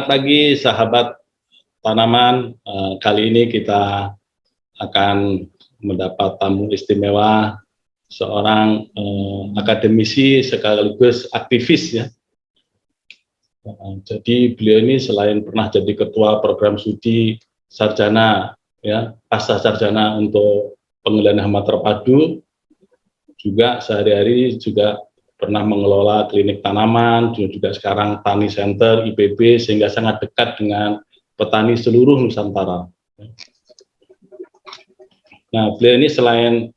Selamat pagi sahabat tanaman. Kali ini kita akan mendapat tamu istimewa, seorang akademisi sekaligus aktivis ya. Jadi beliau ini selain pernah jadi ketua program studi sarjana ya, pasca sarjana untuk pengendalian hama terpadu, juga sehari-hari juga pernah mengelola klinik tanaman, juga sekarang Tani Center IPB, sehingga sangat dekat dengan petani seluruh Nusantara. Nah, beliau ini selain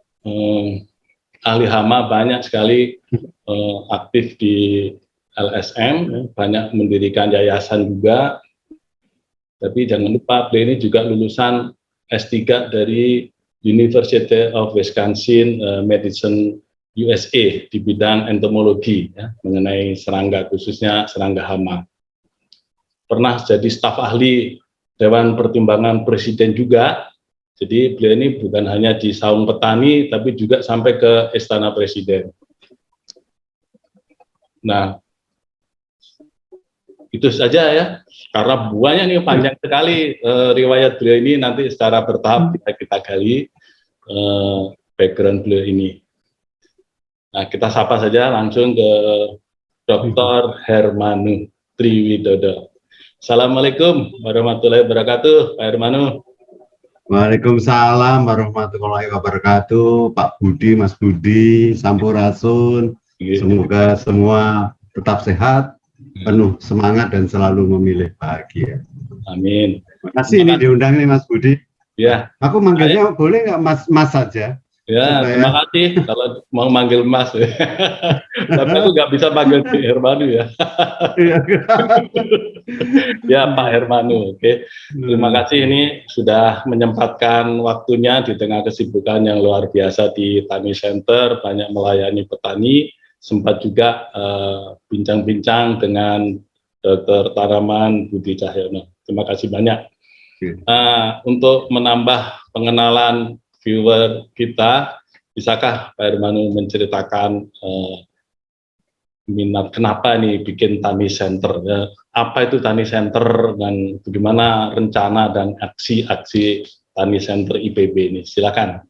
ahli hama, banyak sekali aktif di LSM, banyak mendirikan yayasan juga. Tapi jangan lupa, beliau ini juga lulusan S3 dari University of Wisconsin Medicine USA di bidang entomologi ya, mengenai serangga, khususnya serangga hama. Pernah jadi staf ahli Dewan Pertimbangan Presiden juga. Jadi beliau ini bukan hanya di saung petani, tapi juga sampai ke Istana Presiden. Nah, itu saja ya, karena buahnya nih panjang sekali riwayat beliau ini, nanti secara bertahap kita gali background beliau ini. Nah, kita sapa saja langsung ke Dr. Hermanu Triwidodo. Assalamualaikum warahmatullahi wabarakatuh, Pak Hermanu. Waalaikumsalam warahmatullahi wabarakatuh, Pak Budi, Mas Budi, Sampurasun. Semoga semua tetap sehat, penuh semangat dan selalu memilih bahagia. Amin. Terima kasih ini diundang nih Mas Budi. Ya. Aku manggilnya boleh nggak Mas saja? Ya, supaya... terima kasih kalau mau manggil Mas. Tapi aku nggak bisa panggil Pak Hermanu ya. Ya, Pak Hermanu. Oke. Terima kasih ini sudah menyempatkan waktunya di tengah kesibukan yang luar biasa di Tani Center, banyak melayani petani, sempat juga bincang-bincang dengan Dr. Tanaman Budi Cahyono. Terima kasih banyak. Untuk menambah pengenalan viewer kita, bisakah Pak Hermanu menceritakan minat kenapa nih bikin Tani Center? Apa itu Tani Center dan bagaimana rencana dan aksi-aksi Tani Center IPB ini? Silakan.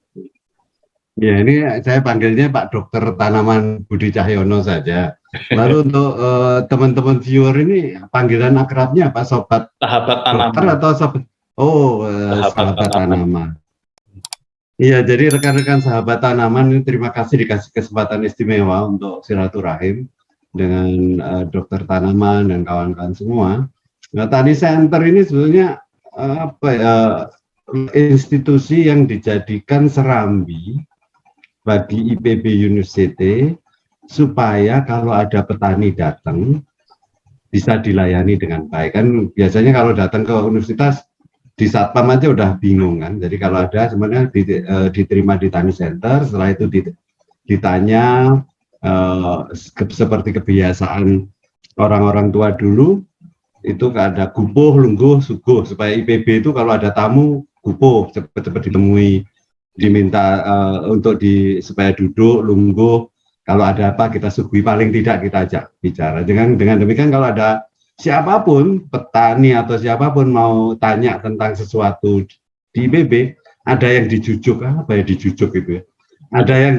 Ya, ini saya panggilnya Pak Dokter Tanaman Budi Cahyono saja. Lalu untuk teman-teman viewer ini panggilan akrabnya apa, sobat? Sahabat tanaman. Dokter atau sobat? Oh, sahabat tanaman. Iya, jadi rekan-rekan sahabat tanaman ini terima kasih dikasih kesempatan istimewa untuk silaturahim dengan dokter tanaman dan kawan-kawan semua. Nah, Tani Center ini sebenarnya institusi yang dijadikan serambi bagi IPB University supaya kalau ada petani datang bisa dilayani dengan baik. Kan biasanya kalau datang ke universitas di Satpam aja udah bingung kan. Jadi kalau ada sebenarnya diterima di Tani Center, setelah itu ditanya seperti kebiasaan orang-orang tua dulu, itu ada gupuh, lungguh, suguh, supaya IPB itu kalau ada tamu gupuh cepat-cepat ditemui, diminta untuk supaya duduk, lungguh, kalau ada apa kita suguhi, paling tidak kita ajak bicara. Dengan demikian kalau ada siapapun, petani atau siapapun mau tanya tentang sesuatu di IPB, ada yang dijujuk, apa ya dijujuk gitu ya, ada yang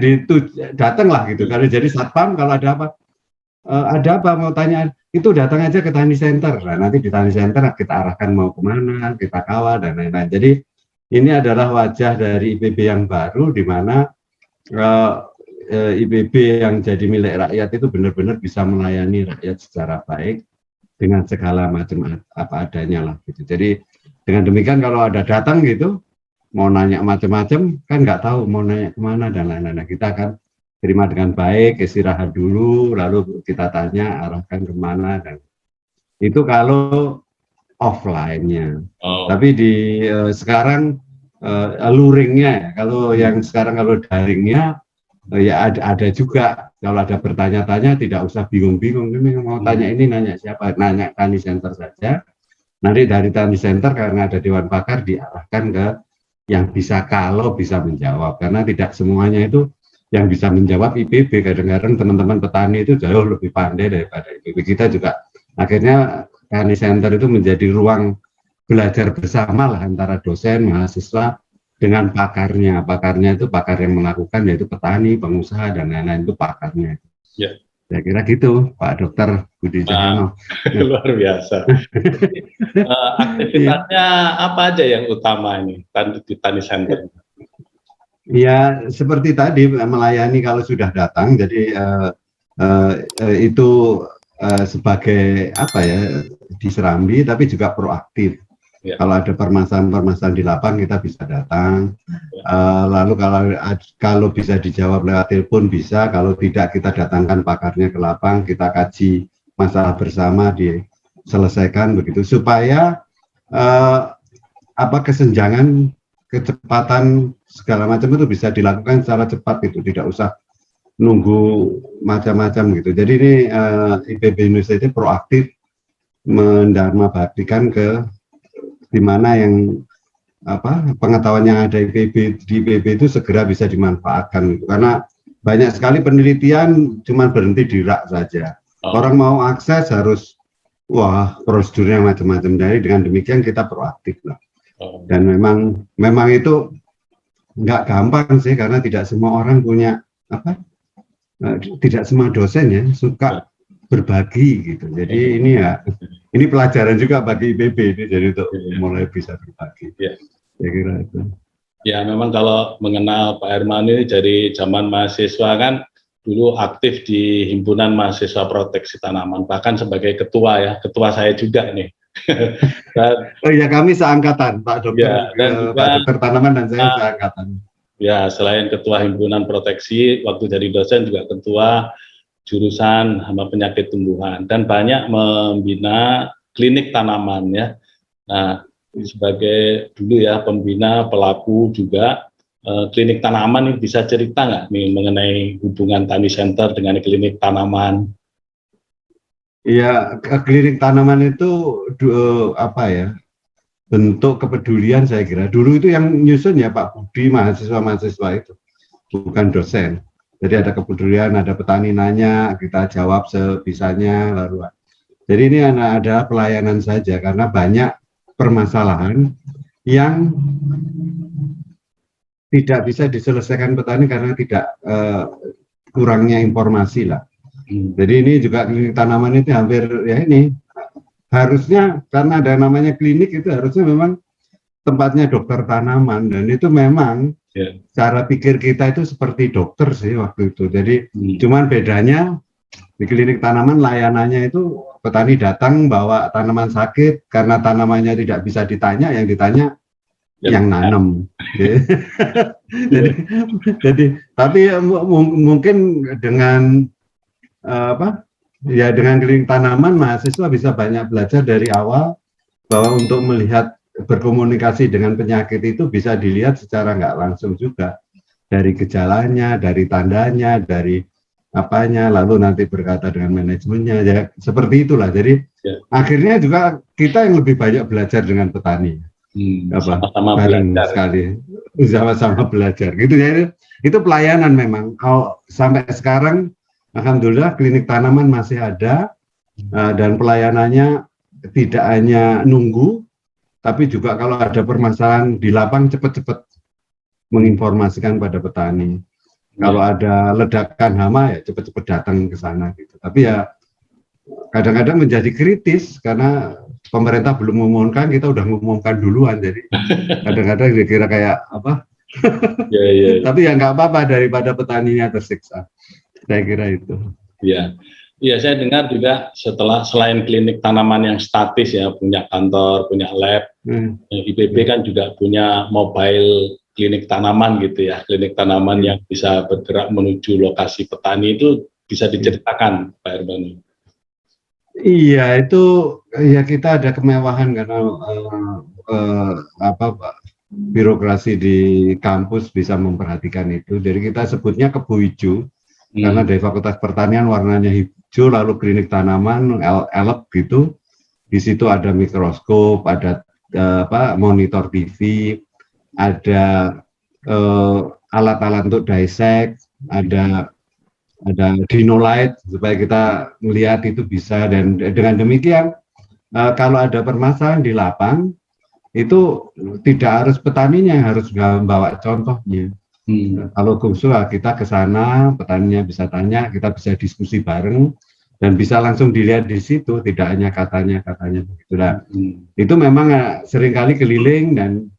datanglah gitu. Kalau jadi satpam, kalau ada apa mau tanya, itu datang aja ke Tani Center. Nah, nanti di Tani Center kita arahkan mau kemana, kita kawal dan lain-lain. Jadi ini adalah wajah dari IPB yang baru, di mana IPB yang jadi milik rakyat itu benar-benar bisa melayani rakyat secara baik, dengan segala macam apa adanya lah gitu. Jadi dengan demikian kalau ada datang gitu mau nanya macam-macam kan nggak tahu mau nanya kemana dan lain-lain, kita akan terima dengan baik, istirahat dulu, lalu kita tanya arahkan kemana, dan itu kalau offline-nya. Tapi di sekarang luringnya, kalau yang sekarang kalau daringnya ya ada juga. Kalau ada bertanya-tanya tidak usah bingung-bingung, ini mau tanya ini nanya siapa, nanya Tani Center saja. Nanti dari Tani Center karena ada Dewan Pakar diarahkan ke yang bisa, kalau bisa menjawab, karena tidak semuanya itu yang bisa menjawab IPB. Kadang-kadang teman-teman petani itu jauh lebih pandai daripada IPB. Kita juga akhirnya Tani Center itu menjadi ruang belajar bersama lah antara dosen, mahasiswa dengan pakarnya. Pakarnya itu pakar yang melakukan, yaitu petani, pengusaha, dan lain-lain, itu pakarnya. Ya. Saya kira gitu, Pak Dokter Budi Cahyono. Luar biasa. Aktivitasnya apa aja yang utama ini di Tani Center? Ya, seperti tadi melayani kalau sudah datang. Jadi itu sebagai apa ya, di Serambi, tapi juga proaktif. Ya. Kalau ada permasalahan-permasalahan di lapang, kita bisa datang. Lalu kalau bisa dijawab lewat telepon bisa, kalau tidak kita datangkan pakarnya ke lapang, kita kaji masalah bersama, diselesaikan begitu, supaya kesenjangan, kecepatan segala macam itu bisa dilakukan secara cepat, itu tidak usah nunggu macam-macam gitu. Jadi ini IPB Indonesia itu proaktif mendharma baktikan ke di mana yang pengetahuan yang ada di IPB itu segera bisa dimanfaatkan gitu. Karena banyak sekali penelitian cuma berhenti di rak saja. Orang mau akses harus prosedurnya macam-macam. Jadi dengan demikian kita proaktif lah. Dan memang itu nggak gampang sih, karena tidak semua orang punya tidak semua dosen ya suka berbagi gitu. Jadi ini pelajaran juga bagi IPB ini, jadi untuk mulai bisa berbagi. Ya. Saya kira itu. Ya, memang kalau mengenal Pak Herman ini dari zaman mahasiswa kan dulu aktif di Himpunan Mahasiswa Proteksi Tanaman, bahkan sebagai ketua saya juga nih. Oh ya, kami seangkatan, Pak Dokter. Ya, dan juga, Pak Dokter Tanaman dan saya seangkatan. Ya, selain ketua Himpunan Proteksi, waktu jadi dosen juga ketua jurusan hama penyakit tumbuhan, dan banyak membina klinik tanaman ya. Nah, sebagai dulu ya pembina, pelaku juga klinik tanaman, ini bisa cerita nggak nih mengenai hubungan Tani Center dengan klinik tanaman? Iya, klinik tanaman itu bentuk kepedulian, saya kira. Dulu itu yang nyusun ya Pak Budi, mahasiswa-mahasiswa itu, bukan dosen. Jadi ada kepedulian, ada petani nanya, kita jawab sebisanya, lalu. Jadi ini ada pelayanan saja, karena banyak permasalahan yang tidak bisa diselesaikan petani karena tidak kurangnya informasi lah. Jadi ini juga klinik tanaman itu hampir ya ini harusnya, karena ada namanya klinik, itu harusnya memang tempatnya dokter tanaman, dan itu memang cara pikir kita itu seperti dokter sih waktu itu. Jadi cuman bedanya di klinik tanaman layanannya itu petani datang bawa tanaman sakit, karena tanamannya tidak bisa ditanya, yang ditanya yang nanam. jadi tapi mungkin dengan dengan klinik tanaman mahasiswa bisa banyak belajar dari awal, bahwa untuk melihat berkomunikasi dengan penyakit itu bisa dilihat secara nggak langsung juga, dari gejalanya, dari tandanya, dari apanya, lalu nanti berkata dengan manajemennya, ya seperti itulah. Jadi akhirnya juga kita yang lebih banyak belajar dengan petani, sama-sama bareng belajar sekali, sama-sama belajar gitu ya. Itu pelayanan memang. Sampai sekarang alhamdulillah klinik tanaman masih ada, dan pelayanannya tidak hanya nunggu, tapi juga kalau ada permasalahan di lapang cepat-cepat menginformasikan pada petani. Kalau ada ledakan hama ya cepat-cepat datang ke sana gitu. Tapi ya kadang-kadang menjadi kritis karena pemerintah belum mengumumkan, kita udah mengumumkan duluan. Jadi kadang-kadang dikira kayak apa? Tapi ya nggak apa-apa, daripada petaninya tersiksa. Saya kira itu. Iya, saya dengar juga selain klinik tanaman yang statis ya, punya kantor, punya lab, IPB kan juga punya mobile klinik tanaman gitu ya, klinik tanaman yang bisa bergerak menuju lokasi petani. Itu bisa diceritakan Pak Herman? Iya, itu ya kita ada kemewahan karena birokrasi di kampus bisa memperhatikan itu. Jadi kita sebutnya Kebu Hijau. Karena dari Fakultas Pertanian warnanya hijau, lalu klinik tanaman elep gitu. Di situ ada mikroskop, ada monitor TV, ada alat-alat untuk dissect, ada dinolight supaya kita melihat itu bisa, dan dengan demikian kalau ada permasalahan di lapang, itu tidak harus petaninya yang harus membawa contohnya. Kalau Gumsul, kita ke sana, petaninya bisa tanya, kita bisa diskusi bareng, dan bisa langsung dilihat di situ, tidak hanya katanya begitu. Nah, itu memang seringkali keliling dan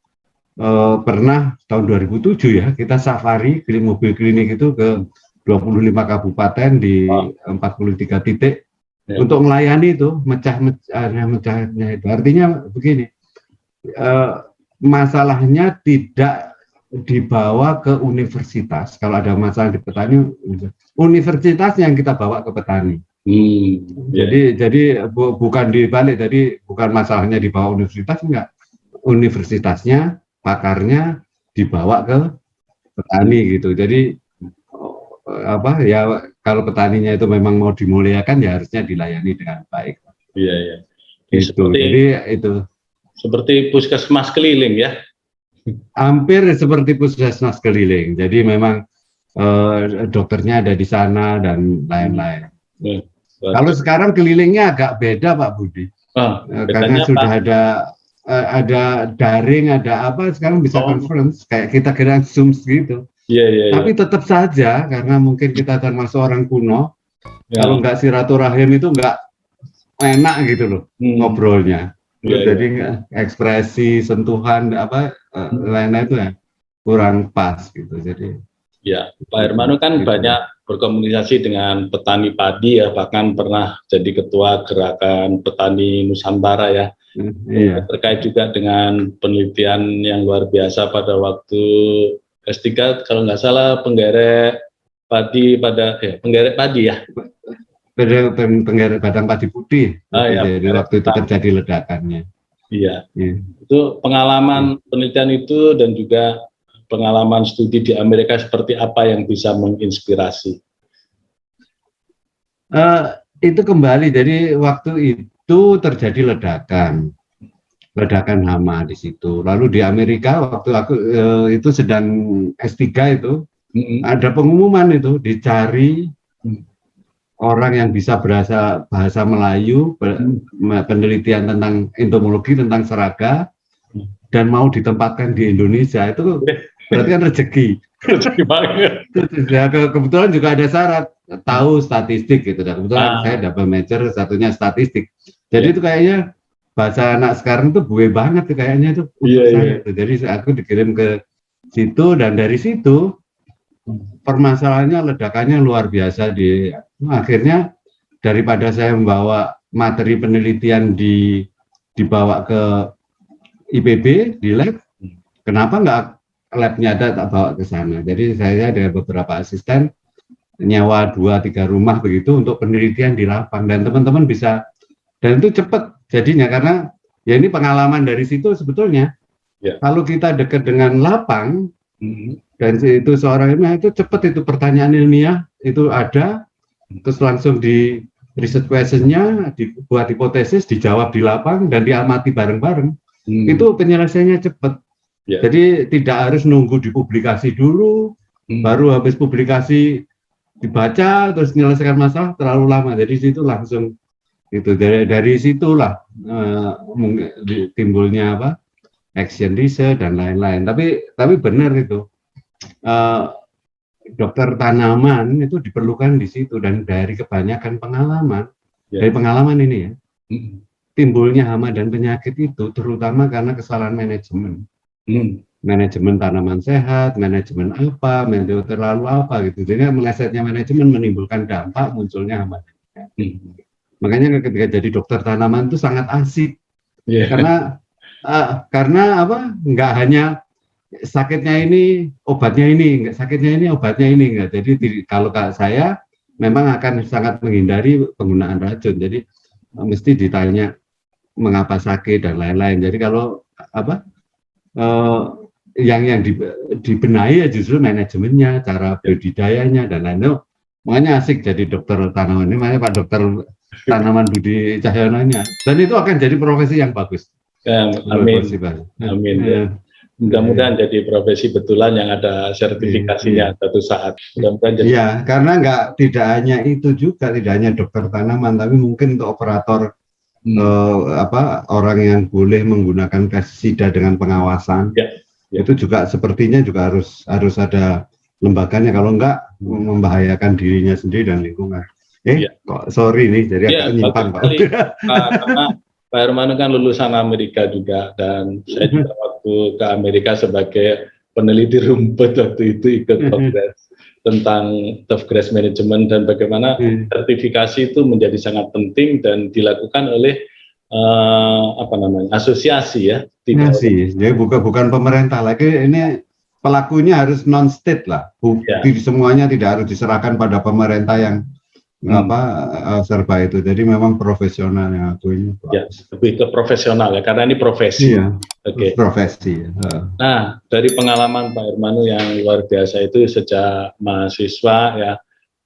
pernah tahun 2007 ya, kita safari mobil klinik itu ke 25 kabupaten di 43 titik untuk melayani itu, mecahnya itu. Artinya begini, masalahnya tidak dibawa ke universitas. Kalau ada masalah di petani, universitas yang kita bawa ke petani. Jadi bukan dibalik. Jadi bukan masalahnya dibawa universitas, enggak. Universitasnya, pakarnya dibawa ke petani gitu. Jadi ya kalau petaninya itu memang mau dimuliakan, ya harusnya dilayani dengan baik. Iya. Gitu. Jadi itu seperti puskesmas keliling ya. Hampir seperti puskesmas keliling. Jadi memang dokternya ada di sana dan lain-lain. Kalau sekarang kelilingnya agak beda Pak Budi. Karena sudah ada daring, ada apa, sekarang bisa conference kayak kita kira Zoom gitu. Tapi tetap saja karena mungkin kita termasuk orang kuno, kalau nggak silaturahim itu nggak enak gitu loh ngobrolnya. Jadi ekspresi, sentuhan, lain-lain itu ya kurang pas gitu. Jadi ya, Pak Hermano kan banyak berkomunikasi dengan petani padi ya, bahkan pernah jadi ketua gerakan petani Nusantara ya. Terkait juga dengan penelitian yang luar biasa pada waktu S3 kalau nggak salah penggerek padi ya. Penggerek Badang Padi Putih. Jadi waktu itu terjadi ledakannya. Iya. Itu pengalaman penelitian itu dan juga pengalaman studi di Amerika seperti apa yang bisa menginspirasi? Itu kembali, jadi waktu itu terjadi ledakan hama di situ. Lalu di Amerika waktu aku itu sedang S3 itu ada pengumuman itu dicari orang yang bisa bahasa Melayu, penelitian tentang entomologi, tentang serangga, dan mau ditempatkan di Indonesia. Itu berarti kan rezeki. Rezeki banget. Ya, kebetulan juga ada syarat, tahu statistik gitu. Kebetulan saya double major, satunya statistik. Jadi itu kayaknya bahasa anak sekarang tuh gue banget kayaknya itu untuk saya. Jadi aku dikirim ke situ, dan dari situ permasalahannya, ledakannya luar biasa. Akhirnya daripada saya membawa materi penelitian dibawa ke IPB di lab, kenapa nggak labnya ada tak bawa ke sana. Jadi saya dengan beberapa asisten nyewa 2-3 rumah begitu untuk penelitian di lapang, dan teman-teman bisa, dan itu cepat jadinya karena ya ini pengalaman dari situ sebetulnya. Kalau kita dekat dengan lapang, dan itu seorang ilmiah itu cepat, itu pertanyaan ilmiah itu ada, terus langsung di riset questionnya, dibuat hipotesis, dijawab di lapang dan diamati bareng-bareng. Itu penyelesaiannya cepat. Jadi tidak harus nunggu dipublikasi dulu, baru habis publikasi dibaca terus menyelesaikan masalah, terlalu lama. Jadi situ langsung itu dari situlah timbulnya action research dan lain-lain. Tapi benar itu. Dokter tanaman itu diperlukan di situ, dan dari kebanyakan pengalaman, dari pengalaman ini ya, timbulnya hama dan penyakit itu terutama karena kesalahan manajemen. Manajemen tanaman sehat, manajemen terlalu apa gitu. Jadi melesetnya manajemen menimbulkan dampak munculnya hama. Makanya ketika jadi dokter tanaman itu sangat asik, karena nggak hanya sakitnya ini obatnya ini, sakitnya ini obatnya ini, enggak. Jadi kalau saya memang akan sangat menghindari penggunaan racun. Jadi mesti ditanya mengapa sakit dan lain-lain. Jadi kalau yang dibenahi ya justru manajemennya, cara budidayanya dan lain-lain. Makanya asik jadi dokter tanaman ini, makanya Pak Dokter Tanaman Budi Cahyono-nya. Dan itu akan jadi profesi yang bagus. Amin. Amin. Mudah-mudahan jadi profesi betulan yang ada sertifikasinya suatu saat. Iya, karena tidak hanya itu juga, tidak hanya dokter tanaman, tapi mungkin untuk operator orang yang boleh menggunakan pestisida dengan pengawasan. Itu juga sepertinya juga harus ada lembaganya, kalau enggak membahayakan dirinya sendiri dan lingkungan. Kok sorry nih, jadi agak nyimpang Pak. Karena Pak Hermanu kan lulusan Amerika juga, dan saya juga waktu ke Amerika sebagai peneliti rumput waktu itu ikut kongres tentang turf grass management dan bagaimana sertifikasi itu menjadi sangat penting dan dilakukan oleh asosiasi ya. Jadi bukan pemerintah lagi, ini pelakunya harus non state lah, semuanya tidak harus diserahkan pada pemerintah yang serba itu. Jadi memang profesional yang aku ini. Ya, lebih ke profesional ya, karena ini profesi. Profesi. Nah, dari pengalaman Pak Hermanu yang luar biasa itu sejak mahasiswa ya,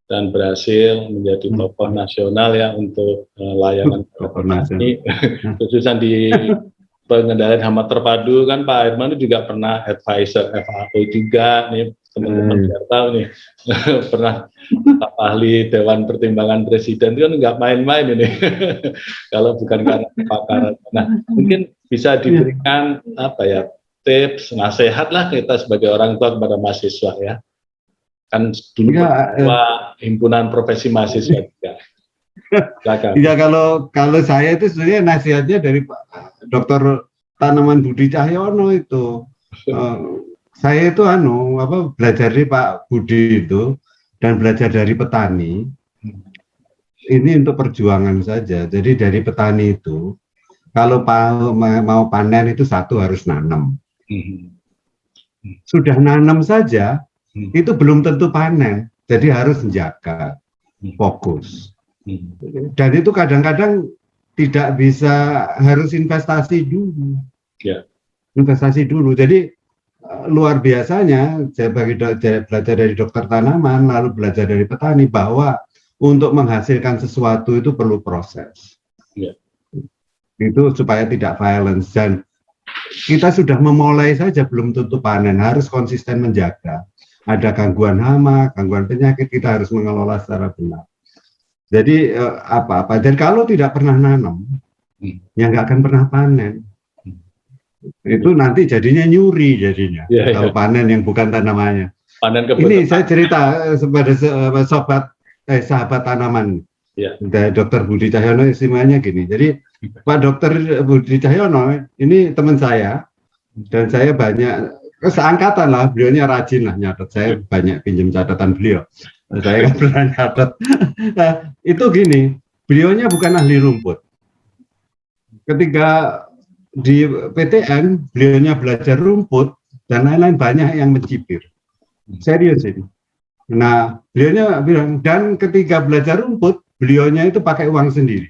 dan berhasil menjadi tokoh nasional ya untuk layanan petani, khususnya di pengendalian hama terpadu kan Pak Hermanu juga pernah advisor FAO juga nih, teman-teman biar tahu nih pernah staf ahli Dewan Pertimbangan Presiden itu kan nggak main-main ini kalau bukan karena kepakaran. Nah, mungkin bisa diberikan tips, nasihat lah kita sebagai orang tua kepada mahasiswa ya. Kan dulu himpunan profesi mahasiswa juga. Ya kalau saya itu sebenarnya nasihatnya dari Pak Dr. Tanaman Budi Cahyono itu. Saya itu belajar dari Pak Budi itu dan belajar dari petani. Ini untuk perjuangan saja. Jadi dari petani itu kalau mau panen itu harus nanam. Sudah nanam saja itu belum tentu panen. Jadi harus menjaga, fokus. Dan itu kadang-kadang tidak bisa, harus investasi dulu. Investasi dulu. Jadi luar biasanya saya belajar dari dokter tanaman, lalu belajar dari petani bahwa untuk menghasilkan sesuatu itu perlu proses. Itu supaya tidak violence, dan kita sudah memulai saja belum tentu panen, harus konsisten menjaga. Ada gangguan hama, gangguan penyakit, kita harus mengelola secara benar. Jadi dan kalau tidak pernah nanam, ya nggak akan pernah panen. Itu nanti jadinya nyuri jadinya. Kalau panen yang bukan tanamannya. Ini saya cerita kepada sahabat tanaman. Dokter Budi Cahyono istimewanya gini. Jadi Pak Dokter Budi Cahyono ini teman saya, dan saya banyak seangkatan lah, beliaunya rajin lah nyatet, saya banyak pinjam catatan beliau, saya kan pernah nyatet. Itu gini, beliaunya bukan ahli rumput. Ketika di PTN, beliaunya belajar rumput dan lain-lain, banyak yang mencibir. Serius ini. Nah, beliaunya bilang, dan ketika belajar rumput, beliaunya itu pakai uang sendiri.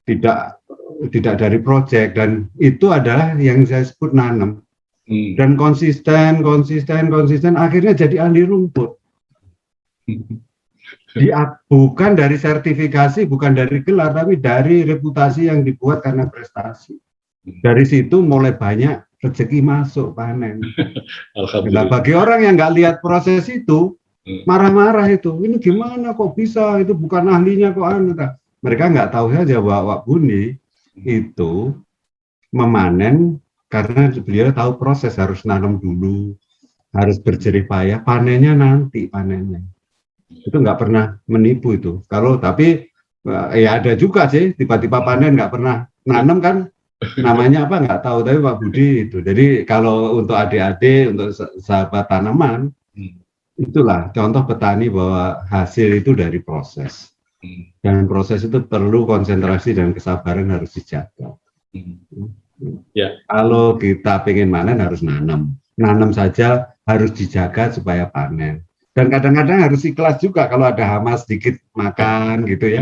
Tidak dari proyek, dan itu adalah yang saya sebut nanam. Dan konsisten, akhirnya jadi ahli rumput. Bukan dari sertifikasi, bukan dari gelar, tapi dari reputasi yang dibuat karena prestasi. Dari situ mulai banyak rezeki masuk, panen. Nah, bagi orang yang nggak lihat proses itu, marah-marah itu, ini gimana kok bisa, itu bukan ahlinya kok mereka nggak tahu saja bahwa Pak Budi itu memanen karena beliau tahu proses, harus nanam dulu, harus berjerih payah, panennya nanti panennya. Itu nggak pernah menipu itu. Tapi ya ada juga sih tiba-tiba panen nggak pernah nanam kan, namanya apa nggak tahu, tapi Pak Budi itu. Jadi kalau untuk adik-adik, untuk sahabat tanaman, itulah contoh petani bahwa hasil itu dari proses. Dan proses itu perlu konsentrasi dan kesabaran, harus dijaga. Kalau kita pengen panen harus nanam saja harus dijaga supaya panen. Dan kadang-kadang harus ikhlas juga kalau ada hama sedikit makan gitu ya.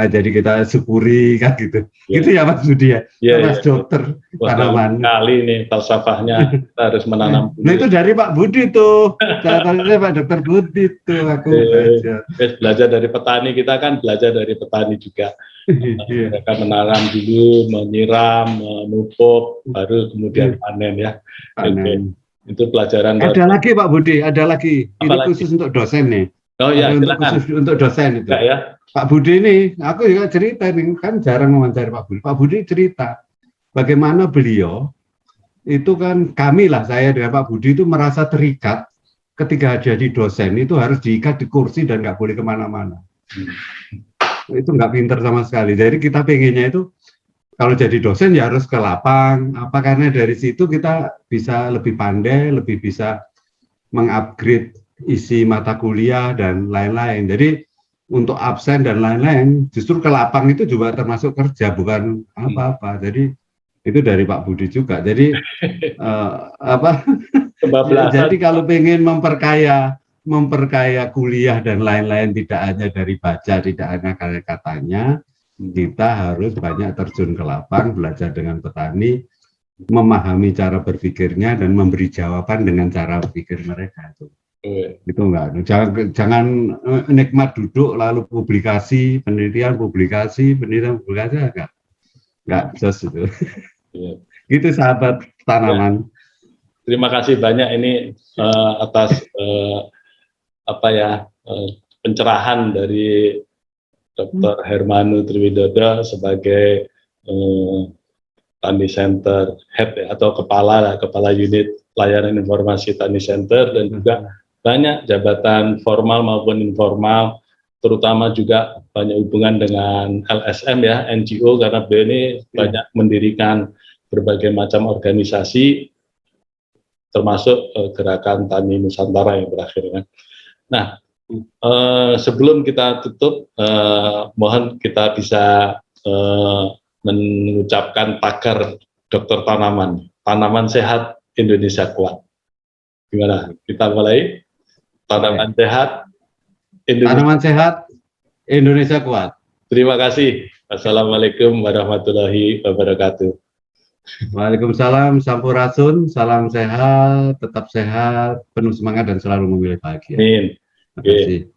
Jadi kita syukuri kan gitu. Gitu ya Mas Budi ya. Mas Dokter tanaman. Kali nih falsafahnya kita harus menanam. Nah itu dari Pak Budi tuh. Catatannya Pak Dokter Budi tuh aku belajar dari petani, kita kan belajar dari petani juga. Mereka menanam dulu, menyiram, memupuk, baru kemudian panen ya. Panen. Itu pelajaran. Ada lagi Pak Budi, ada lagi. Ini khusus untuk dosen nih. Oh ya, untuk silakan. khusus untuk dosen itu. Enggak ya? Pak Budi ini, aku juga cerita nih, kan jarang mewawancari Pak Budi. Pak Budi cerita bagaimana beliau itu kan kami lah, saya dengan Pak Budi itu merasa terikat ketika jadi dosen itu harus diikat di kursi dan nggak boleh kemana-mana. Itu nggak pinter sama sekali. Jadi kita pengennya itu kalau jadi dosen ya harus ke lapang, apa karena dari situ kita bisa lebih pandai, lebih bisa mengupgrade isi mata kuliah dan lain-lain. Jadi untuk absen dan lain-lain, justru ke lapang itu juga termasuk kerja, bukan apa-apa. Jadi itu dari Pak Budi juga. Jadi apa? Jadi kalau pengen memperkaya kuliah dan lain-lain tidak hanya dari baca, tidak hanya katanya, kita harus banyak terjun ke lapang, belajar dengan petani, memahami cara berpikirnya dan memberi jawaban dengan cara berpikir mereka itu. Itu enggak. Jangan nikmat duduk lalu penelitian publikasi enggak just itu. Itu sahabat tanaman. Terima kasih banyak ini atas pencerahan dari Dr. Hermanu Triwidodo sebagai Tani Center Head atau kepala unit layanan informasi Tani Center, dan juga banyak jabatan formal maupun informal, terutama juga banyak hubungan dengan LSM ya, NGO, karena beliau ini banyak mendirikan berbagai macam organisasi termasuk gerakan Tani Nusantara yang berakhir kan. Nah, sebelum kita tutup, mohon kita bisa mengucapkan tagar Dokter Tanaman Sehat Indonesia Kuat. Gimana? Kita mulai. Tanaman Sehat Indonesia Kuat. Terima kasih. Assalamualaikum warahmatullahi wabarakatuh. Waalaikumsalam, sampurasun, salam sehat, tetap sehat, penuh semangat dan selalu memilih bahagia. Amin. Terima kasih.